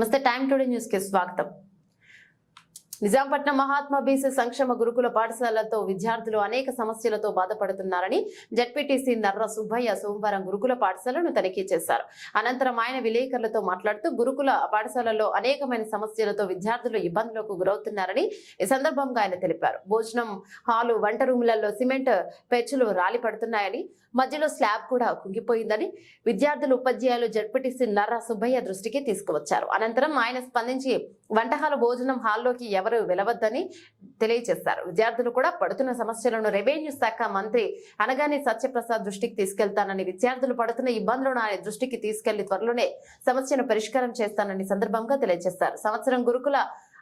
నమస్తే time today news కి స్వాగతం. నిజాంపట్నం మహాత్మా బీసీ సంక్షేమ గురుకుల పాఠశాలతో విద్యార్థులు అనేక సమస్యలతో బాధపడుతున్నారని జెడ్పీటీసీ నర్ర సుబ్బయ్య సోమవారం గురుకుల పాఠశాలను తనిఖీ చేశారు. అనంతరం ఆయన విలేకరులతో మాట్లాడుతూ గురుకుల పాఠశాలలో అనేకమైన సమస్యలతో విద్యార్థులు ఇబ్బందులకు గురవుతున్నారని ఈ సందర్భంగా ఆయన తెలిపారు. భోజనం హాలు, వంట రూములలో సిమెంట్ పెచ్చులు రాలి పడుతున్నాయని, మధ్యలో స్లాబ్ కూడా కుంగిపోయిందని విద్యార్థులు, ఉపాధ్యాయులు జెడ్పీటీసీ నర్ర సుబ్బయ్య దృష్టికి తీసుకువచ్చారు. అనంతరం ఆయన స్పందించి వంటహాలు, భోజనం హాల్లోకి ఎవరు వెళ్లవద్దని తెలియజేశారు. విద్యార్థులు కూడా పడుతున్న సమస్యలను రెవెన్యూ శాఖ మంత్రి అనగానే సత్యప్రసాద్ దృష్టికి తీసుకెళ్తానని, విద్యార్థులు పడుతున్న ఇబ్బందులను ఆయన దృష్టికి తీసుకెళ్లి త్వరలోనే సమస్యను పరిష్కారం చేస్తానని సందర్భంగా తెలియజేశారు. సంవత్సరం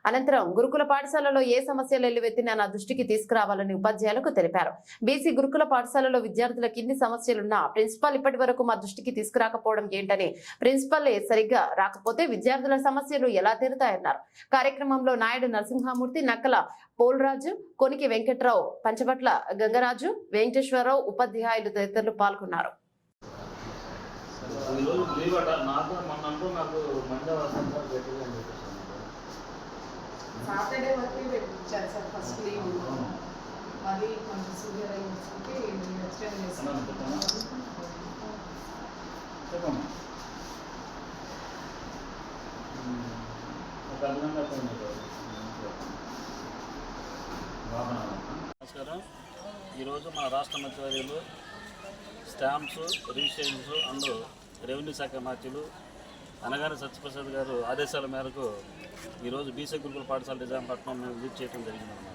అనంతరం గురుకుల పాఠశాలలో ఏ సమస్యలు ఎల్లువెత్తినా నా దృష్టికి తీసుకురావాలని ఉపాధ్యాయులకు తెలిపారు. బీసీ గురుకుల పాఠశాలలో విద్యార్థులకు ఇన్ని సమస్యలున్నా ప్రిన్సిపాల్ ఇప్పటి వరకు మా దృష్టికి తీసుకురాకపోవడం ఏంటని, ప్రిన్సిపల్ సరిగ్గా రాకపోతే విద్యార్థుల సమస్యలు ఎలా తీరుతాయన్నారు. కార్యక్రమంలో నాయుడు నరసింహమూర్తి, నక్కల పోల్రాజు, కొనికి వెంకట్రావు, పంచబట్ల గంగరాజు, వెంకటేశ్వరరావు, ఉపాధ్యాయులు తదితరులు పాల్గొన్నారు. సాటర్డే వరకు పెట్టించారు సార్, ఫస్ట్ లీవ్ మళ్ళీ కొంచెం సీనియర్ అయ్యి వచ్చి ఎక్స్టెండ్ చేస్తాను. నమస్కారం. ఈరోజు మన రాష్ట్ర మంత్రివర్యులు స్టాంప్స్, రిజిస్ట్రేషన్స్ అండ్ రెవెన్యూ శాఖ మంత్రులు అనగానే సత్యప్రసాద్ గారు ఆదేశాల మేరకు ఈరోజు బీసీ గురుకుల పాఠశాల నిజాంపట్నం మేము విజిట్ చేయడం జరిగిందన్నమాట.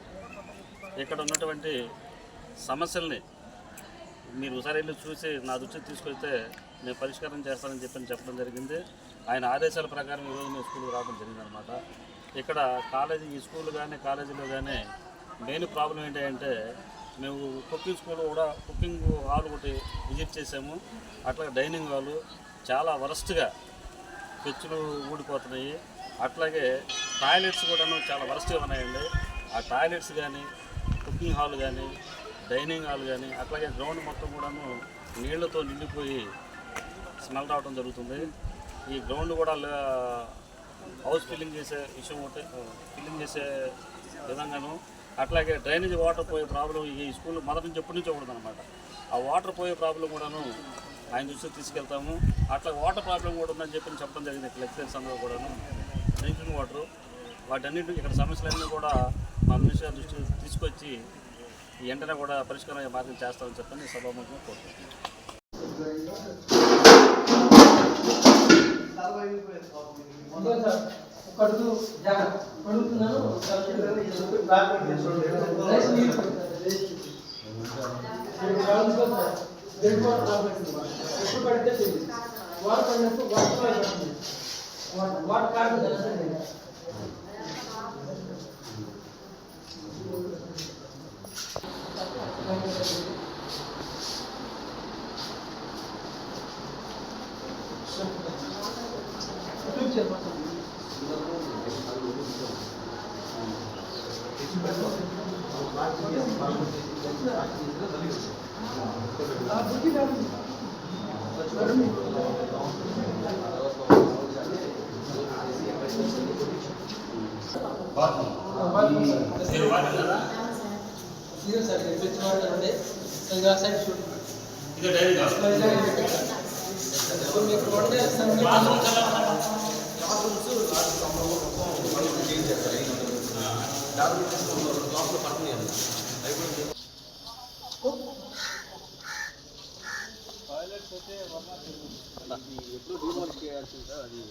ఇక్కడ ఉన్నటువంటి సమస్యల్ని మీరు ఒకసారి వెళ్ళి చూసి నా దృష్టికి తీసుకొస్తే నేను పరిష్కారం చేస్తానని చెప్పడం జరిగింది. ఆయన ఆదేశాల ప్రకారం ఈరోజు మేము స్కూల్కి రావడం జరిగిందనమాట. ఇక్కడ ఈ స్కూల్ కానీ కాలేజీలో కానీ మెయిన్ ప్రాబ్లం ఏంటంటే, మేము కుకింగ్ స్కూల్ కూడా కుకింగ్ హాల్ ఒకటి విజిట్ చేసాము. అట్లాగే డైనింగ్ హాలు చాలా వరస్ట్గా పెచ్చులు ఊడిపోతున్నాయి. అట్లాగే టాయిలెట్స్ కూడాను చాలా వరస్ట్గా ఉన్నాయండి. ఆ టాయిలెట్స్ కానీ, కుకింగ్ హాల్ కానీ, డైనింగ్ హాల్ కానీ, అట్లాగే గ్రౌండ్ మొత్తం కూడాను నీళ్లతో నిండిపోయి స్మెల్ రావడం జరుగుతుంది. ఈ గ్రౌండ్ కూడా హౌస్ ఫిల్లింగ్ చేసే విషయం ఒకటి, ఫిల్లింగ్ చేసే విధంగాను, అట్లాగే డ్రైనేజ్ వాటర్ పోయే ప్రాబ్లం ఈ స్కూల్ మొదటి నుంచి ఎప్పటి నుంచో ఉండదన్నమాట. ఆ వాటర్ పోయే ప్రాబ్లం కూడాను ఆయన దృష్టికి తీసుకెళ్తాము. అట్లా వాటర్ ప్రాబ్లం కూడా ఉందని చెప్పడం జరిగింది. లెక్చరర్స్ అందరూ కూడాను డ్రింకింగ్ వాటరు, వాటన్నింటి ఇక్కడ సమస్యలన్నీ కూడా మా మినిస్టర్ దృష్టికి తీసుకొచ్చి వెంటనే కూడా పరిష్కారం మార్గం చేస్తామని చెప్పని సభాముఖంగా కోరుకుంటున్నాను.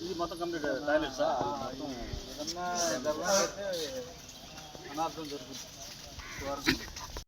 ఇది మొత్తం కంప్లీట్ టాయిలెట్స్ ఏదన్నా అనార్థం జరుగుతుంది.